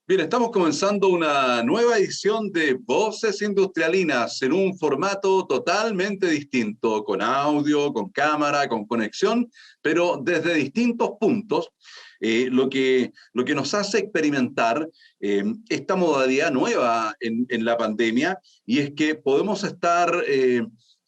Bien, estamos comenzando una nueva edición de Voces Industrialinas en un formato totalmente distinto, con audio, con cámara, con conexión, pero desde distintos puntos, lo que nos hace experimentar esta modalidad nueva en la pandemia, y es que podemos estar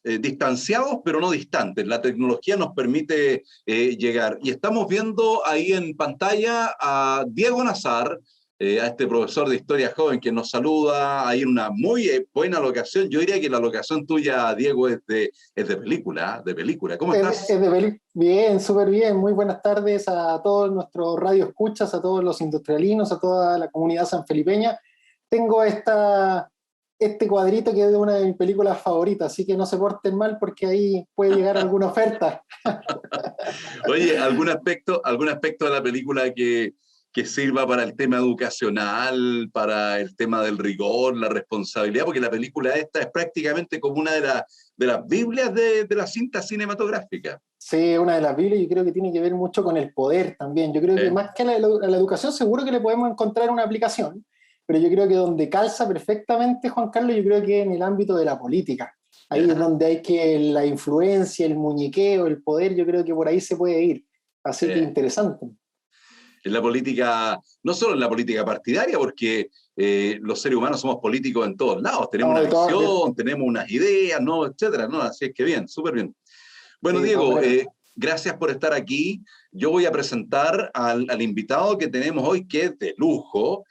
distanciados, pero no distantes. La tecnología nos permite llegar. Y estamos viendo ahí en pantalla a Diego Nazar, a este profesor de historia joven que nos saluda ahí en una muy buena locación. Yo diría que la locación tuya, Diego, es de película, de película. ¿Cómo estás? Bien, súper bien. Muy buenas tardes a todos nuestros radioescuchas, a todos los industrialinos, a toda la comunidad sanfelipeña. Tengo este cuadrito que es de una de mis películas favoritas, así que no se porten mal porque ahí puede llegar alguna oferta. Oye, algún aspecto de la película que sirva para el tema educacional, para el tema del rigor, la responsabilidad? Porque la película esta es prácticamente como una de las Biblias de la cinta cinematográfica. Sí, una de las Biblias, yo creo que tiene que ver mucho con el poder también. Yo creo que ¿Eh? más que a la educación seguro que le podemos encontrar una aplicación, pero yo creo que donde calza perfectamente, Juan Carlos, yo creo que en el ámbito de la política. Ahí es ¿Ya? donde hay que la influencia, el muñequeo, el poder, yo creo que por ahí se puede ir. Así que Eh, interesante. en la política, no solo en la política partidaria, porque los seres humanos somos políticos en todos lados, tenemos No, una visión, tenemos unas ideas, ¿no? Etcétera, ¿no? Así es que bien, súper bien. Bueno, sí, de todas Diego, maneras. gracias por estar aquí. Yo voy a presentar al invitado que tenemos hoy, que es de lujo,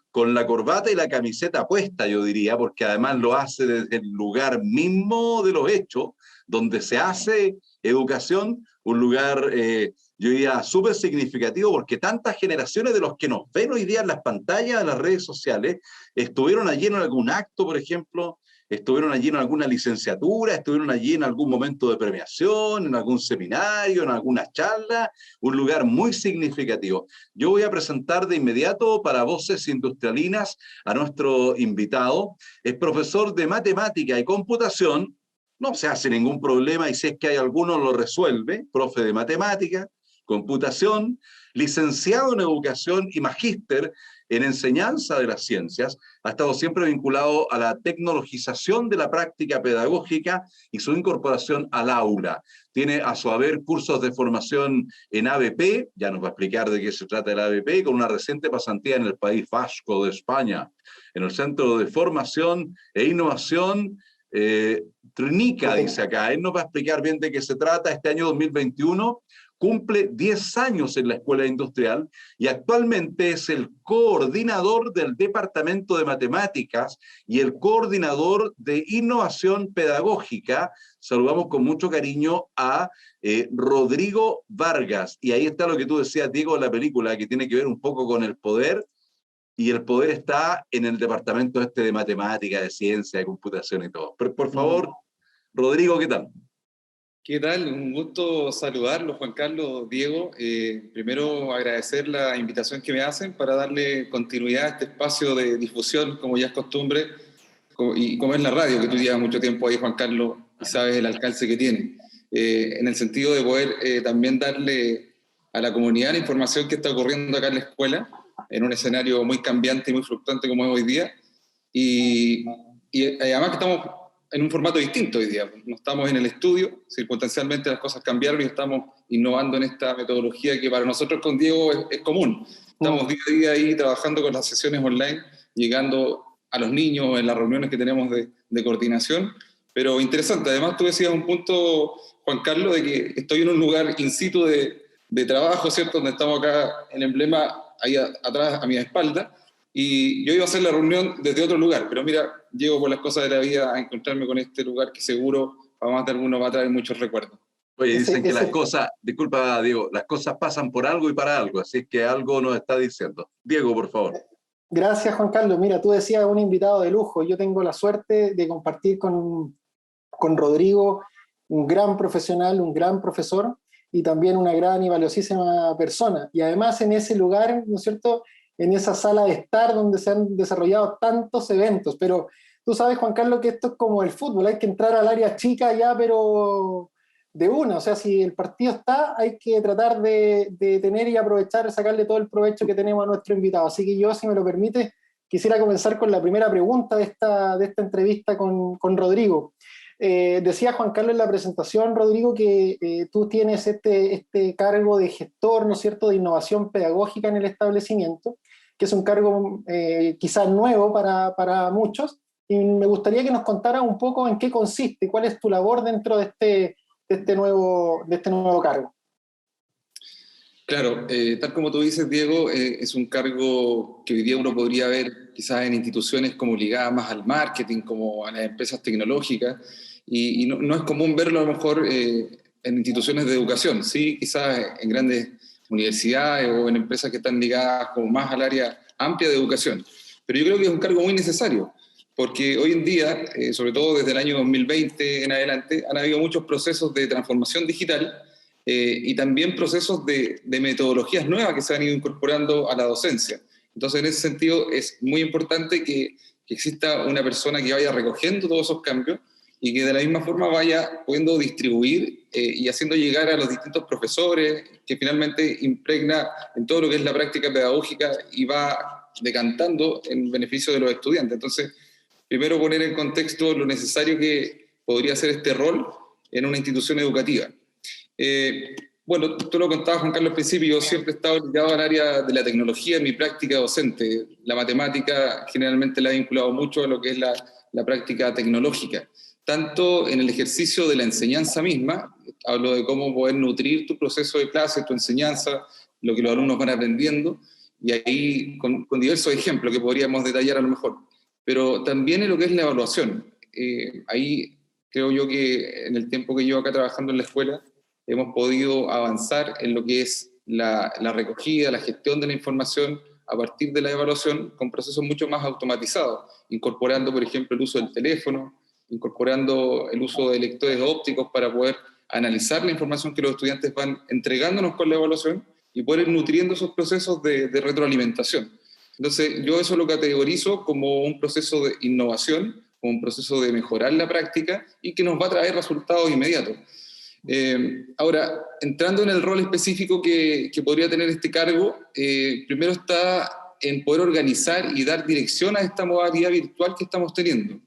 con la corbata y la camiseta puesta, yo diría, porque además lo hace desde el lugar mismo de los hechos, donde se hace educación, un lugar, yo diría, súper significativo, porque tantas generaciones de los que nos ven hoy día en las pantallas de las redes sociales estuvieron allí en algún acto, por ejemplo, estuvieron allí en alguna licenciatura, estuvieron allí en algún momento de premiación, en algún seminario, en alguna charla, un lugar muy significativo. Yo voy a presentar de inmediato para Voces Industrialinas a nuestro invitado. Es profesor de matemática y computación, no se hace ningún problema y si es que hay alguno lo resuelve, profe de matemática, computación, licenciado en educación y magíster en enseñanza de las ciencias. Ha estado siempre vinculado a la tecnologización de la práctica pedagógica y su incorporación al aula. Tiene a su haber cursos de formación en ABP, ya nos va a explicar de qué se trata el ABP, con una reciente pasantía en el País Vasco de España, en el Centro de Formación e Innovación Trinica, dice acá. Él nos va a explicar bien de qué se trata. Este año 2021 cumple 10 años en la Escuela Industrial y actualmente es el coordinador del Departamento de Matemáticas y el coordinador de Innovación Pedagógica. Saludamos con mucho cariño a Rodrigo Vargas. Y ahí está lo que tú decías, Diego, de la película, que tiene que ver un poco con el poder, y el poder está en el departamento este de matemática, de ciencia, de computación y todo. Pero, por favor, Rodrigo, ¿qué tal? ¿Qué tal? Un gusto saludarlos, Juan Carlos, Diego. Primero agradecer la invitación que me hacen para darle continuidad a este espacio de difusión, como ya es costumbre, y como es la radio, que tú llevas mucho tiempo ahí, Juan Carlos, y sabes el alcance que tiene. En el sentido de poder también darle a la comunidad la información que está ocurriendo acá en la escuela, en un escenario muy cambiante y muy fluctuante como es hoy día, y además que estamos en un formato distinto hoy día. No estamos en el estudio, circunstancialmente las cosas cambiaron y estamos innovando en esta metodología que para nosotros con Diego es común. Estamos día a día ahí trabajando con las sesiones online, llegando a los niños en las reuniones que tenemos de coordinación, pero interesante. Además tú decías un punto, Juan Carlos, de que estoy en un lugar in situ de trabajo, ¿cierto? Donde estamos acá, el emblema ahí atrás a mi espalda, y yo iba a hacer la reunión desde otro lugar, pero mira, llego por las cosas de la vida a encontrarme con este lugar que seguro para más de alguno va a traer muchos recuerdos. Oye, dicen que las cosas, disculpa Diego, las cosas pasan por algo y para algo, así que algo nos está diciendo. Diego, por favor. Gracias, Juan Carlos. Mira, tú decías un invitado de lujo. Yo tengo la suerte de compartir con Rodrigo, un gran profesional, un gran profesor y también una gran y valiosísima persona. Y además en ese lugar, ¿no es cierto?, en esa sala de estar donde se han desarrollado tantos eventos. Pero tú sabes, Juan Carlos, que esto es como el fútbol, hay que entrar al área chica ya, pero de una, o sea, si el partido está, hay que tratar de tener y aprovechar, sacarle todo el provecho que tenemos a nuestro invitado. Así que yo, si me lo permite, quisiera comenzar con la primera pregunta de esta entrevista con Rodrigo. Decía Juan Carlos en la presentación, Rodrigo, que tú tienes este cargo de gestor, ¿no es cierto?, de innovación pedagógica en el establecimiento, que es un cargo quizás nuevo para muchos, y me gustaría que nos contaras un poco en qué consiste, cuál es tu labor dentro de este nuevo cargo. Claro, tal como tú dices, Diego, es un cargo que hoy día uno podría ver quizás en instituciones como ligadas más al marketing, como a las empresas tecnológicas, y no es común verlo a lo mejor en instituciones de educación, sí, quizás en grandes universidades o en empresas que están ligadas como más al área amplia de educación. Pero yo creo que es un cargo muy necesario, porque hoy en día, sobre todo desde el año 2020 en adelante, han habido muchos procesos de transformación digital y también procesos de metodologías nuevas que se han ido incorporando a la docencia. Entonces, en ese sentido, es muy importante que exista una persona que vaya recogiendo todos esos cambios y que de la misma forma vaya pudiendo distribuir y haciendo llegar a los distintos profesores, que finalmente impregna en todo lo que es la práctica pedagógica y va decantando en beneficio de los estudiantes. Entonces, primero poner en contexto lo necesario que podría ser este rol en una institución educativa. Bueno, tú lo contabas, Juan Carlos, al principio. Yo siempre he estado ligado al área de la tecnología en mi práctica docente. La matemática generalmente la he vinculado mucho a lo que es la práctica tecnológica, tanto en el ejercicio de la enseñanza misma. Hablo de cómo poder nutrir tu proceso de clase, tu enseñanza, lo que los alumnos van aprendiendo, y ahí con diversos ejemplos que podríamos detallar a lo mejor. Pero también en lo que es la evaluación. Ahí creo yo que en el tiempo que llevo acá trabajando en la escuela, hemos podido avanzar en lo que es la recogida, la gestión de la información a partir de la evaluación con procesos mucho más automatizados, incorporando, por ejemplo, el uso del teléfono, incorporando el uso de lectores ópticos para poder analizar la información que los estudiantes van entregándonos con la evaluación y poder ir nutriendo esos procesos de retroalimentación. Entonces, yo eso lo categorizo como un proceso de innovación, como un proceso de mejorar la práctica y que nos va a traer resultados inmediatos. Ahora, entrando en el rol específico que podría tener este cargo, primero está en poder organizar y dar dirección a esta modalidad virtual que estamos teniendo.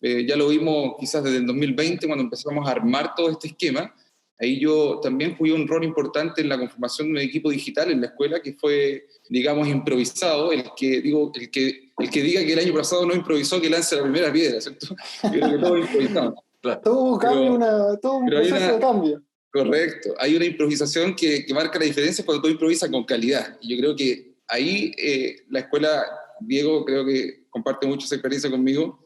Ya lo vimos quizás desde el 2020, cuando empezamos a armar todo este esquema. Ahí yo también jugué un rol importante en la conformación de un equipo digital en la escuela que fue, digamos, improvisado. El que diga que el año pasado no improvisó, que lance la primera piedra, ¿cierto? Yo creo que todo improvisado. Todo un cambio, todo un proceso de cambio. Correcto. Hay una improvisación que marca la diferencia cuando tú improvisas con calidad. Y yo creo que ahí la escuela, Diego, creo que comparte mucho esa experiencia conmigo,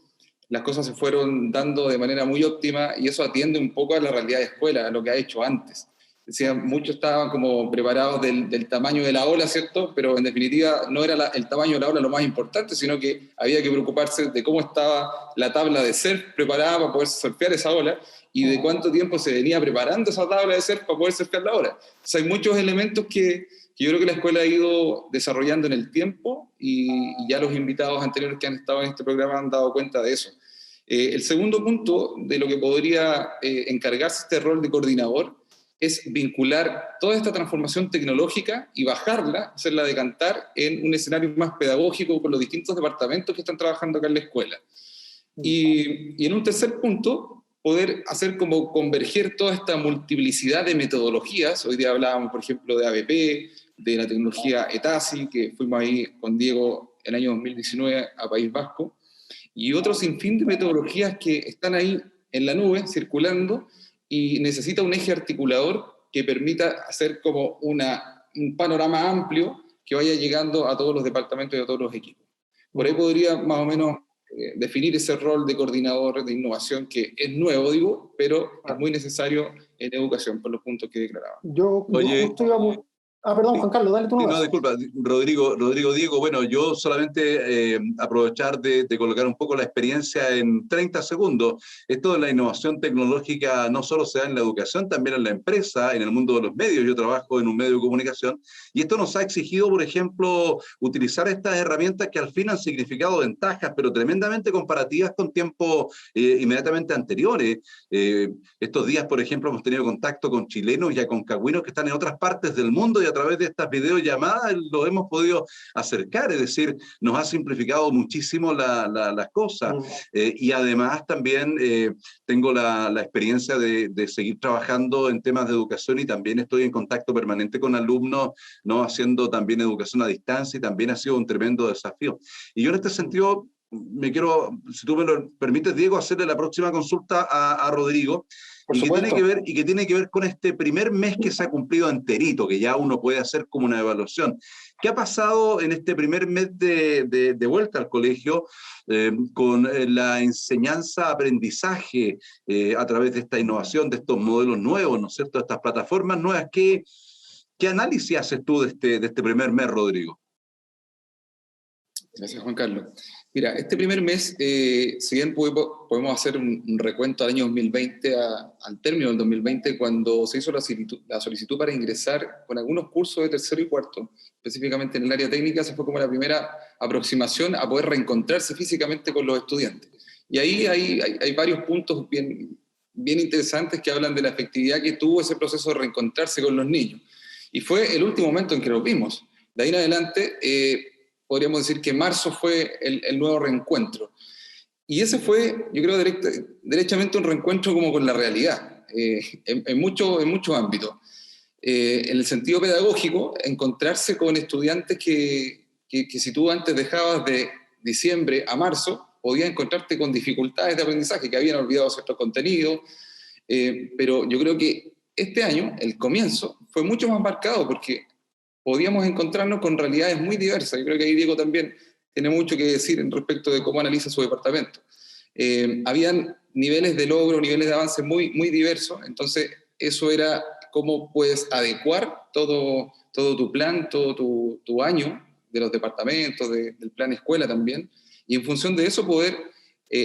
las cosas se fueron dando de manera muy óptima y eso atiende un poco a la realidad de escuela, a lo que ha hecho antes. Decía, muchos estaban como preparados del tamaño de la ola, ¿cierto? Pero en definitiva no era el tamaño de la ola lo más importante, sino que había que preocuparse de cómo estaba la tabla de surf preparada para poder surfear esa ola y de cuánto tiempo se venía preparando esa tabla de surf para poder surfear la ola. Entonces hay muchos elementos que yo creo que la escuela ha ido desarrollando en el tiempo y ya los invitados anteriores que han estado en este programa han dado cuenta de eso. El segundo punto de lo que podría encargarse este rol de coordinador es vincular toda esta transformación tecnológica y bajarla, hacerla decantar en un escenario más pedagógico con los distintos departamentos que están trabajando acá en la escuela. Y en un tercer punto, poder hacer como converger toda esta multiplicidad de metodologías. Hoy día hablábamos, por ejemplo, de ABP, de la tecnología ETASI, que fuimos ahí con Diego el año 2019 a País Vasco, y otro sinfín de metodologías que están ahí en la nube, circulando, y necesita un eje articulador que permita hacer como un panorama amplio que vaya llegando a todos los departamentos y a todos los equipos. Por ahí podría más o menos definir ese rol de coordinador de innovación que es nuevo, digo, pero es muy necesario en educación, por los puntos que declaraba. Yo justo Perdón, Juan Carlos, dale tú Sí, nomás. no, disculpa, Rodrigo, Diego, bueno, yo solamente aprovechar de colocar un poco la experiencia en 30 segundos. Esto de la innovación tecnológica no solo se da en la educación, también en la empresa, en el mundo de los medios. Yo trabajo en un medio de comunicación y esto nos ha exigido, por ejemplo, utilizar estas herramientas que al fin han significado ventajas, pero tremendamente comparativas con tiempos inmediatamente anteriores. Estos días, por ejemplo, hemos tenido contacto con chilenos y aconcagüinos que están en otras partes del mundo y a través de estas videollamadas lo hemos podido acercar, es decir, nos ha simplificado muchísimo las cosas. Y además también tengo la experiencia de seguir trabajando en temas de educación y también estoy en contacto permanente con alumnos, ¿no? Haciendo también educación a distancia y también ha sido un tremendo desafío. Y yo en este sentido me quiero, si tú me lo permites, Diego, hacerle la próxima consulta a Rodrigo, Por y supuesto. que tiene que ver con este primer mes que se ha cumplido enterito, que ya uno puede hacer como una evaluación. ¿Qué ha pasado en este primer mes de vuelta al colegio con la enseñanza-aprendizaje a través de esta innovación, de estos modelos nuevos, ¿no es cierto?, estas plataformas nuevas? ¿Qué análisis haces tú de este primer mes, Rodrigo? Gracias, Juan Carlos. Mira, este primer mes, si bien podemos hacer un recuento del año 2020 al término del 2020, cuando se hizo la solicitud para ingresar con algunos cursos de tercero y cuarto, específicamente en el área técnica, se fue como la primera aproximación a poder reencontrarse físicamente con los estudiantes. Y ahí hay varios puntos bien interesantes que hablan de la efectividad que tuvo ese proceso de reencontrarse con los niños. Y fue el último momento en que lo vimos. De ahí en adelante, podríamos decir que marzo fue el nuevo reencuentro. Y ese fue, yo creo, derechamente un reencuentro como con la realidad, en muchos ámbitos. En el sentido pedagógico, encontrarse con estudiantes que si tú antes dejabas de diciembre a marzo, podías encontrarte con dificultades de aprendizaje, que habían olvidado ciertos contenidos, pero yo creo que este año, el comienzo, fue mucho más marcado porque podíamos encontrarnos con realidades muy diversas. Yo creo que ahí Diego también tiene mucho que decir en respecto de cómo analiza su departamento. Habían niveles de logro, niveles de avance muy diversos, entonces eso era cómo puedes adecuar todo tu plan, todo tu año de los departamentos, del plan escuela también, y en función de eso poder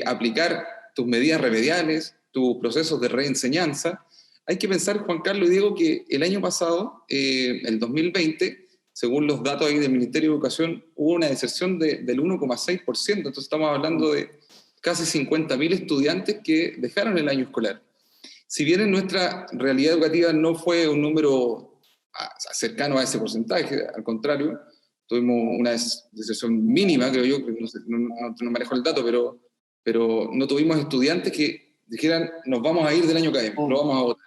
aplicar tus medidas remediales, tus procesos de reenseñanza. Hay que pensar, Juan Carlos y Diego, que el año pasado, el 2020, según los datos ahí del Ministerio de Educación, hubo una deserción del 1,6%, entonces estamos hablando de casi 50.000 estudiantes que dejaron el año escolar. Si bien en nuestra realidad educativa no fue un número cercano a ese porcentaje, al contrario, tuvimos una deserción mínima, creo yo, no manejo el dato, pero no tuvimos estudiantes que dijeran, nos vamos a ir del año académico, lo vamos a votar.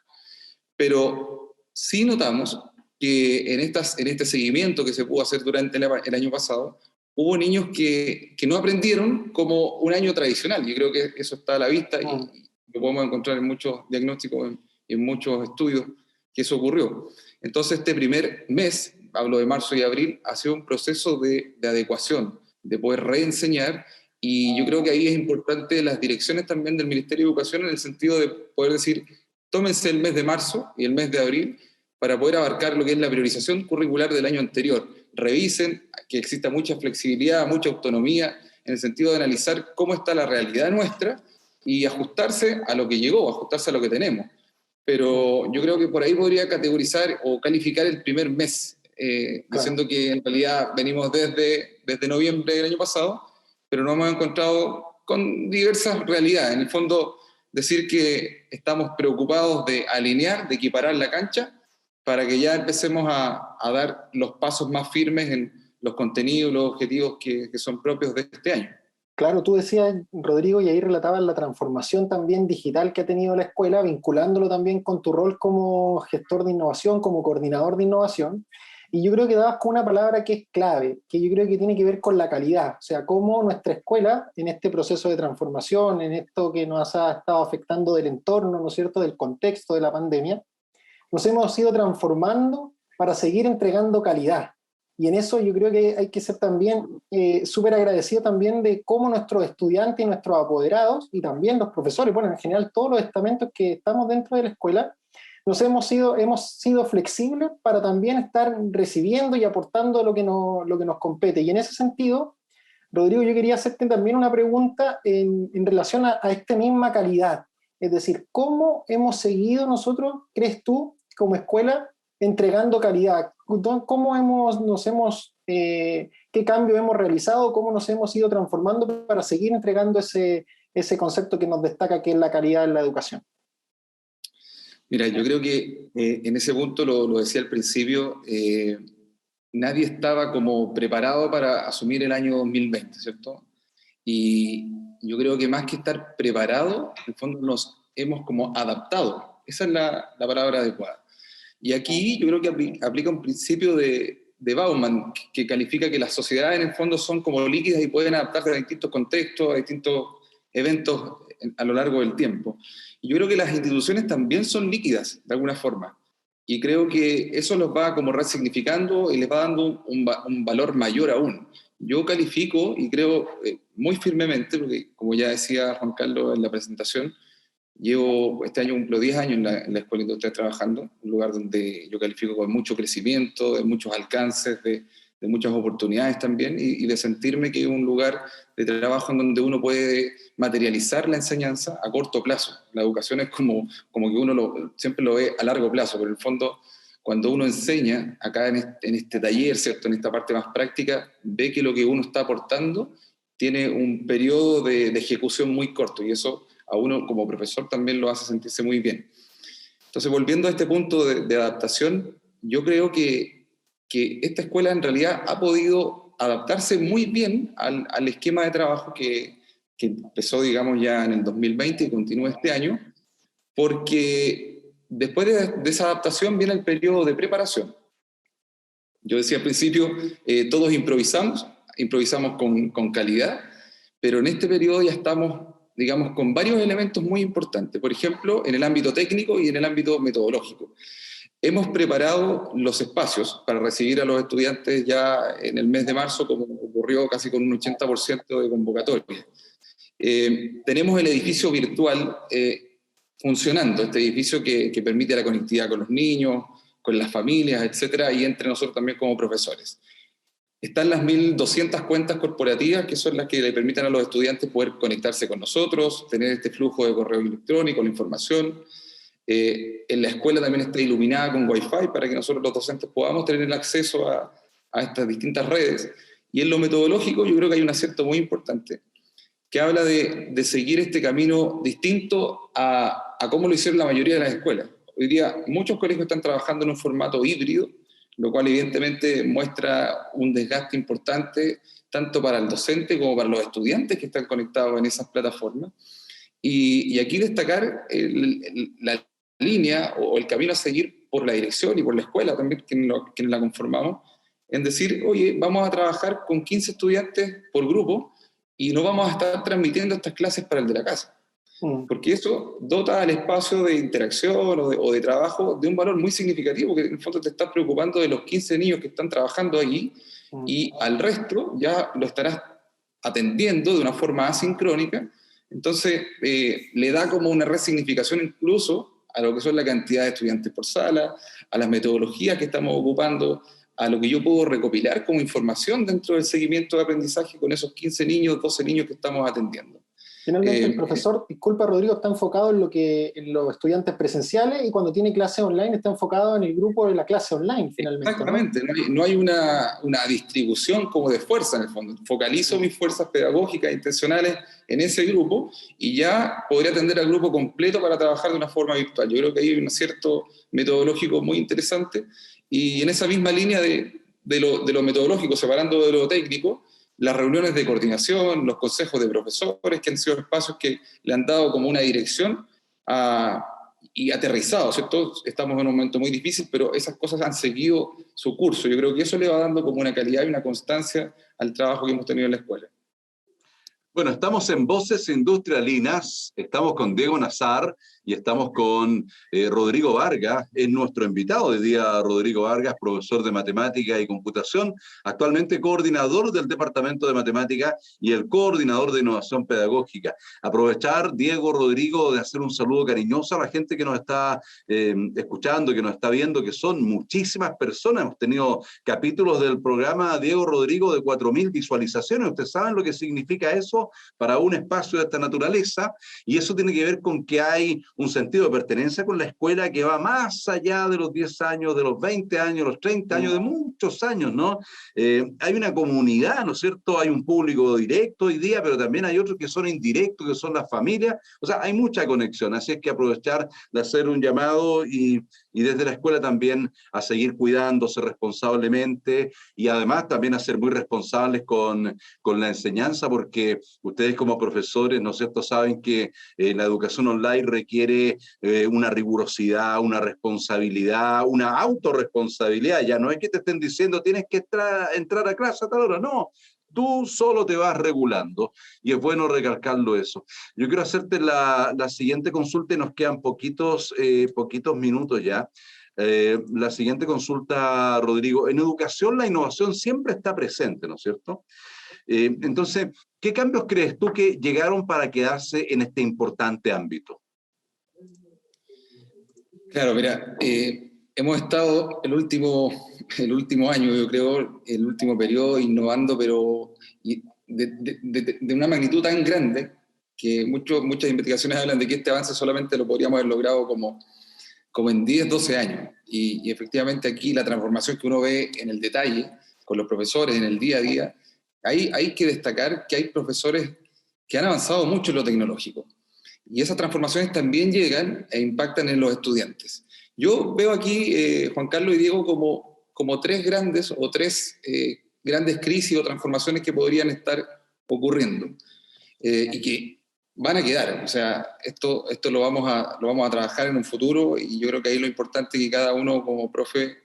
Pero sí notamos que en este seguimiento que se pudo hacer durante el año pasado, hubo niños que no aprendieron como un año tradicional. Yo creo que eso está a la vista y lo podemos encontrar en muchos diagnósticos y en muchos estudios que eso ocurrió. Entonces este primer mes, hablo de marzo y abril, ha sido un proceso de adecuación, de poder reenseñar, y yo creo que ahí es importante las direcciones también del Ministerio de Educación en el sentido de poder decir, tómense el mes de marzo y el mes de abril para poder abarcar lo que es la priorización curricular del año anterior. Revisen que exista mucha flexibilidad, mucha autonomía, en el sentido de analizar cómo está la realidad nuestra y ajustarse a lo que llegó, ajustarse a lo que tenemos. Pero yo creo que por ahí podría categorizar o calificar el primer mes, diciendo que en realidad venimos desde noviembre del año pasado, pero nos hemos encontrado con diversas realidades. En el fondo, decir que estamos preocupados de alinear, de equiparar la cancha, para que ya empecemos a dar los pasos más firmes en los contenidos, los objetivos que son propios de este año. Claro, tú decías, Rodrigo, y ahí relatabas la transformación también digital que ha tenido la escuela, vinculándolo también con tu rol como gestor de innovación, como coordinador de innovación. Y yo creo que dabas con una palabra que es clave, que yo creo que tiene que ver con la calidad. O sea, cómo nuestra escuela, en este proceso de transformación, en esto que nos ha estado afectando del entorno, ¿no es cierto?, del contexto de la pandemia, nos hemos ido transformando para seguir entregando calidad. Y en eso yo creo que hay que ser también súper agradecido también de cómo nuestros estudiantes y nuestros apoderados, y también los profesores, bueno, en general todos los estamentos que estamos dentro de la escuela, hemos sido flexibles para también estar recibiendo y aportando lo que nos compete. Y en ese sentido, Rodrigo, yo quería hacerte también una pregunta en relación a esta misma calidad. Es decir, ¿cómo hemos seguido nosotros, crees tú, como escuela, entregando calidad? ¿Qué cambio hemos realizado? ¿Cómo nos hemos ido transformando para seguir entregando ese concepto que nos destaca, que es la calidad en la educación? Mira, yo creo que en ese punto, lo decía al principio, nadie estaba como preparado para asumir el año 2020, ¿cierto? Y yo creo que más que estar preparado, en el fondo nos hemos como adaptado. Esa es la palabra adecuada. Y aquí yo creo que aplica un principio de Bauman, que califica que las sociedades en el fondo son como líquidas y pueden adaptarse a distintos contextos, a distintos eventos a lo largo del tiempo. Y yo creo que las instituciones también son líquidas, de alguna forma. Y creo que eso los va como resignificando y les va dando un valor mayor aún. Yo califico y creo muy firmemente, porque como ya decía Juan Carlos en la presentación, este año cumplo 10 años en la Escuela Industrial trabajando, un lugar donde yo califico con mucho crecimiento, de muchos alcances, de muchas oportunidades también, y de sentirme que es un lugar de trabajo en donde uno puede materializar la enseñanza a corto plazo. La educación es como que uno siempre lo ve a largo plazo, pero en el fondo, cuando uno enseña acá en este taller, ¿cierto?, en esta parte más práctica, ve que lo que uno está aportando tiene un periodo de ejecución muy corto, y eso a uno como profesor también lo hace sentirse muy bien. Entonces, volviendo a este punto de adaptación, yo creo que esta escuela en realidad ha podido adaptarse muy bien al esquema de trabajo que empezó, digamos, ya en el 2020 y continúa este año, porque después de esa adaptación viene el periodo de preparación. Yo decía al principio, todos improvisamos con calidad, pero en este periodo ya estamos, digamos, con varios elementos muy importantes, por ejemplo, en el ámbito técnico y en el ámbito metodológico. Hemos preparado los espacios para recibir a los estudiantes ya en el mes de marzo, como ocurrió casi con un 80% de convocatoria. Tenemos el edificio virtual funcionando, este edificio que permite la conectividad con los niños, con las familias, etcétera, y entre nosotros también como profesores. Están las 1.200 cuentas corporativas, que son las que le permiten a los estudiantes poder conectarse con nosotros, tener este flujo de correo electrónico, la información. En la escuela también está iluminada con Wi-Fi para que nosotros los docentes podamos tener el acceso a estas distintas redes. Y en lo metodológico yo creo que hay un acierto muy importante, que habla de seguir este camino distinto a cómo lo hicieron la mayoría de las escuelas. Hoy día muchos colegios están trabajando en un formato híbrido, lo cual evidentemente muestra un desgaste importante tanto para el docente como para los estudiantes que están conectados en esas plataformas. Y aquí destacar la línea o el camino a seguir por la dirección y por la escuela también, quienes la conformamos, en decir, oye, vamos a trabajar con 15 estudiantes por grupo y no vamos a estar transmitiendo estas clases para el de la casa. Porque eso dota al espacio de interacción o de trabajo de un valor muy significativo, que en el fondo te estás preocupando de los 15 niños que están trabajando allí y al resto ya lo estarás atendiendo de una forma asincrónica. Entonces le da como una resignificación incluso a lo que son la cantidad de estudiantes por sala, a las metodologías que estamos ocupando, a lo que yo puedo recopilar como información dentro del seguimiento de aprendizaje con esos 15 niños, 12 niños que estamos atendiendo. Finalmente, el profesor, disculpa Rodrigo, está enfocado en los estudiantes presenciales, y cuando tiene clase online está enfocado en el grupo de la clase online, finalmente. Exactamente, no hay una distribución como de fuerza en el fondo. Focalizo mis fuerzas pedagógicas intencionales en ese grupo y ya podría atender al grupo completo para trabajar de una forma virtual. Yo creo que hay un acierto metodológico muy interesante, y en esa misma línea de lo metodológico, separando de lo técnico, las reuniones de coordinación, los consejos de profesores, que han sido espacios que le han dado como una dirección y aterrizado, ¿cierto? Estamos en un momento muy difícil, pero esas cosas han seguido su curso. Yo creo que eso le va dando como una calidad y una constancia al trabajo que hemos tenido en la escuela. Bueno, estamos en Voces Industrialinas, estamos con Diego Nazar, y estamos con Rodrigo Vargas, es nuestro invitado de día. Rodrigo Vargas, profesor de Matemática y Computación, actualmente coordinador del Departamento de Matemática y el coordinador de Innovación Pedagógica. Aprovechar, Diego, Rodrigo, de hacer un saludo cariñoso a la gente que nos está escuchando, que nos está viendo, que son muchísimas personas. Hemos tenido capítulos del programa, Diego, Rodrigo, de 4.000 visualizaciones. Ustedes saben lo que significa eso para un espacio de esta naturaleza, y eso tiene que ver con que hay un sentido de pertenencia con la escuela que va más allá de los 10 años, de los 20 años, los 30 años, de muchos años, ¿no? Hay una comunidad, ¿no es cierto? Hay un público directo hoy día, pero también hay otros que son indirectos, que son las familias. O sea, hay mucha conexión, así es que aprovechar de hacer un llamado y desde la escuela también a seguir cuidándose responsablemente, y además también a ser muy responsables con la enseñanza, porque ustedes como profesores, ¿no es cierto?, saben que la educación online requiere una rigurosidad, una responsabilidad, una autorresponsabilidad. Ya no es que te estén diciendo tienes que entrar a clase a tal hora, no. Tú solo te vas regulando, y es bueno recalcarlo eso. Yo quiero hacerte la siguiente consulta, y nos quedan poquitos minutos ya. La siguiente consulta, Rodrigo. En educación la innovación siempre está presente, ¿no es cierto? Entonces, ¿qué cambios crees tú que llegaron para quedarse en este importante ámbito? Claro, mira, hemos estado el último año, yo creo, el último periodo innovando, pero de una magnitud tan grande que muchas investigaciones hablan de que este avance solamente lo podríamos haber logrado como en 10, 12 años. Y efectivamente aquí la transformación que uno ve en el detalle, con los profesores, en el día a día, hay que destacar que hay profesores que han avanzado mucho en lo tecnológico. Y esas transformaciones también llegan e impactan en los estudiantes. Yo veo aquí, Juan Carlos y Diego, como tres grandes crisis o transformaciones que podrían estar ocurriendo y que van a quedar. O sea, esto lo vamos a trabajar en un futuro, y yo creo que ahí lo importante es que cada uno como profe,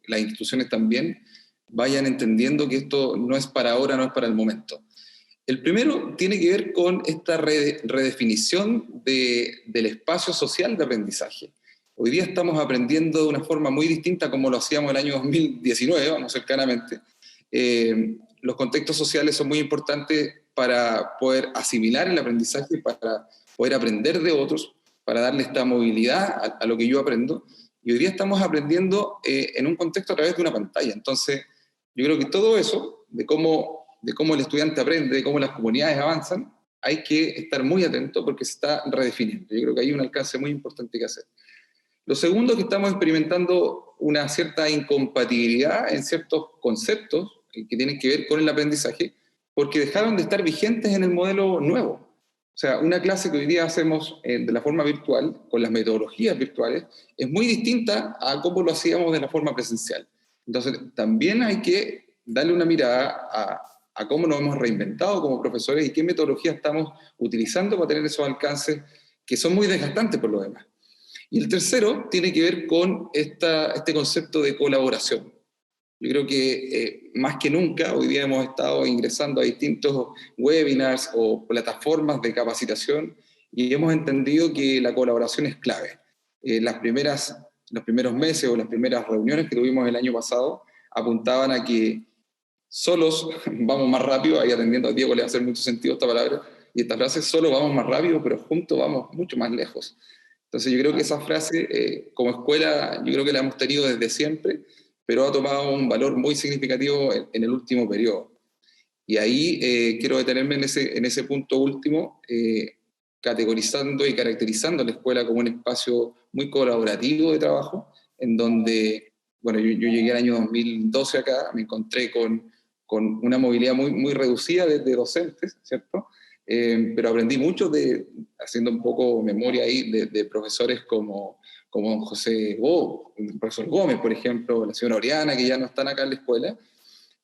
las instituciones también, vayan entendiendo que esto no es para ahora, no es para el momento. El primero tiene que ver con esta redefinición del espacio social de aprendizaje. Hoy día estamos aprendiendo de una forma muy distinta como lo hacíamos el año 2019, vamos cercanamente. Los contextos sociales son muy importantes para poder asimilar el aprendizaje, para poder aprender de otros, para darle esta movilidad a lo que yo aprendo. Y hoy día estamos aprendiendo en un contexto a través de una pantalla. Entonces, yo creo que todo eso, de cómo el estudiante aprende, de cómo las comunidades avanzan, hay que estar muy atento porque se está redefiniendo. Yo creo que hay un alcance muy importante que hacer. Lo segundo es que estamos experimentando una cierta incompatibilidad en ciertos conceptos que tienen que ver con el aprendizaje, porque dejaron de estar vigentes en el modelo nuevo. O sea, una clase que hoy día hacemos de la forma virtual, con las metodologías virtuales, es muy distinta a cómo lo hacíamos de la forma presencial. Entonces, también hay que darle una mirada a cómo nos hemos reinventado como profesores y qué metodología estamos utilizando para tener esos alcances que son muy desgastantes por lo demás. Y el tercero tiene que ver con este concepto de colaboración. Yo creo que más que nunca hoy día hemos estado ingresando a distintos webinars o plataformas de capacitación y hemos entendido que la colaboración es clave. Los primeros meses o las primeras reuniones que tuvimos el año pasado apuntaban a que solos vamos más rápido, ahí atendiendo a Diego le va a hacer mucho sentido esta palabra y esta frase, solo vamos más rápido, pero juntos vamos mucho más lejos. Entonces yo creo que esa frase, como escuela, yo creo que la hemos tenido desde siempre, pero ha tomado un valor muy significativo en el último periodo. Y ahí quiero detenerme en ese punto último, categorizando y caracterizando a la escuela como un espacio muy colaborativo de trabajo, en donde, bueno, yo llegué al año 2012 acá, me encontré con una movilidad muy, muy reducida de docentes, ¿cierto? Pero aprendí mucho haciendo un poco memoria ahí, de profesores como José el profesor Gómez, por ejemplo, la señora Oriana, que ya no están acá en la escuela,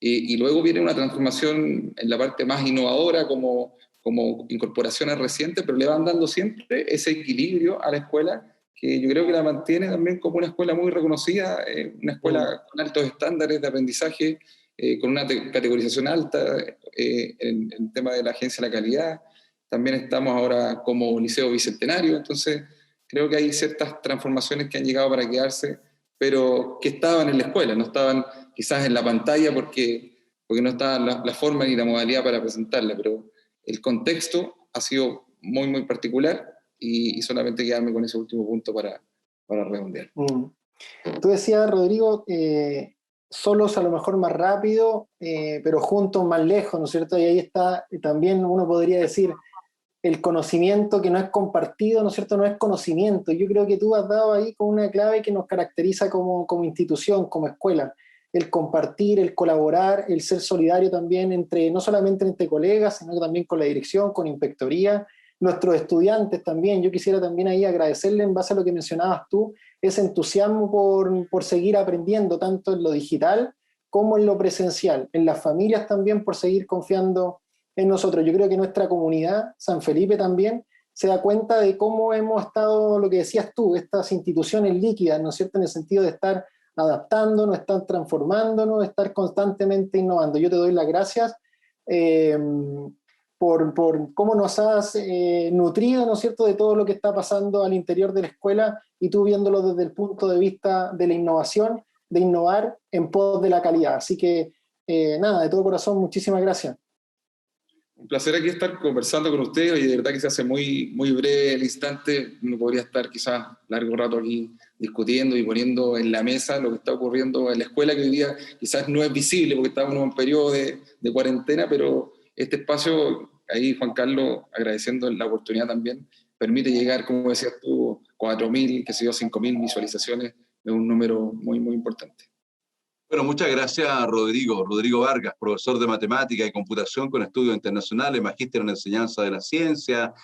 y luego viene una transformación en la parte más innovadora, como incorporaciones recientes, pero le van dando siempre ese equilibrio a la escuela, que yo creo que la mantiene también como una escuela muy reconocida, una escuela con altos estándares de aprendizaje, con una categorización alta en el tema de la agencia de la calidad. También estamos ahora como Liceo Bicentenario, entonces creo que hay ciertas transformaciones que han llegado para quedarse, pero que estaban en la escuela, no estaban quizás en la pantalla porque no estaba la forma ni la modalidad para presentarla, pero el contexto ha sido muy, muy particular y solamente quedarme con ese último punto para redondear. Tú decías, Rodrigo, solos a lo mejor más rápido, pero juntos más lejos, ¿no es cierto? Y ahí está, también uno podría decir, el conocimiento que no es compartido, ¿no es cierto? No es conocimiento. Yo creo que tú has dado ahí con una clave que nos caracteriza como institución, como escuela. El compartir, el colaborar, el ser solidario también no solamente entre colegas, sino que también con la dirección, con inspectoría, nuestros estudiantes también. Yo quisiera también ahí agradecerle, en base a lo que mencionabas tú, ese entusiasmo por seguir aprendiendo, tanto en lo digital como en lo presencial. En las familias también, por seguir confiando en nosotros. Yo creo que nuestra comunidad, San Felipe también, se da cuenta de cómo hemos estado, lo que decías tú, estas instituciones líquidas, ¿no es cierto?, en el sentido de estar adaptándonos, estar transformándonos, estar constantemente innovando. Yo te doy las gracias por cómo nos has nutrido, ¿no es cierto?, de todo lo que está pasando al interior de la escuela y tú viéndolo desde el punto de vista de la innovación, de innovar en pos de la calidad. Así que, nada, de todo corazón, muchísimas gracias. Un placer aquí estar conversando con ustedes y de verdad que se hace muy, muy breve el instante. Uno podría estar quizás largo rato aquí discutiendo y poniendo en la mesa lo que está ocurriendo en la escuela, que hoy día quizás no es visible porque estamos en un periodo de cuarentena, pero este espacio, ahí Juan Carlos, agradeciendo la oportunidad también, permite llegar, como decías tú, 4.000, qué sé yo, 5.000 visualizaciones, es un número muy, muy importante. Bueno, muchas gracias, Rodrigo. Rodrigo Vargas, profesor de Matemática y Computación con estudios internacionales, magíster en Enseñanza de la Ciencia.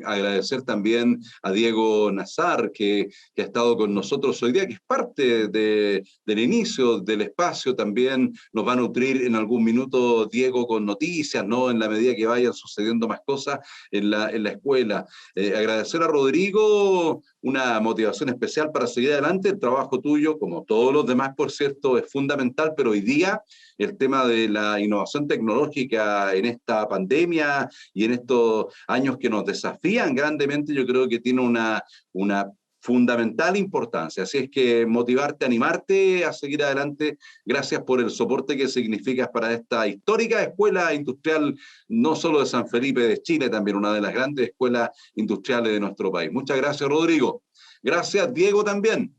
Agradecer también a Diego Nazar, que ha estado con nosotros hoy día, que es parte del inicio del espacio. También nos va a nutrir en algún minuto Diego con noticias, ¿no?, en la medida que vayan sucediendo más cosas en la escuela. Agradecer a Rodrigo, una motivación especial para seguir adelante. El trabajo tuyo, como todos los demás, por cierto, es fundamental, pero hoy día el tema de la innovación tecnológica en esta pandemia y en estos años que nos desafían grandemente, yo creo que tiene una fundamental importancia. Así es que motivarte, animarte a seguir adelante. Gracias por el soporte que significas para esta histórica escuela industrial, no solo de San Felipe, de Chile, también una de las grandes escuelas industriales de nuestro país. Muchas gracias, Rodrigo. Gracias, Diego, también.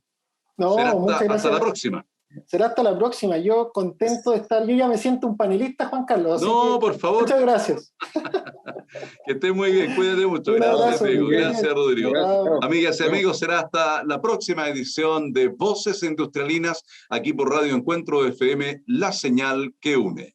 No, Será muchas gracias. hasta la próxima. Será hasta la próxima. Yo contento de estar. Yo ya me siento un panelista, Juan Carlos. No, por favor. Muchas gracias. Que estés muy bien. Cuídate mucho. Un Gracias, abrazo, amigo. bien. Gracias, Rodrigo. Chao. Amigas y amigos, será hasta la próxima edición de Voces Industrialinas, aquí por Radio Encuentro FM, la señal que une.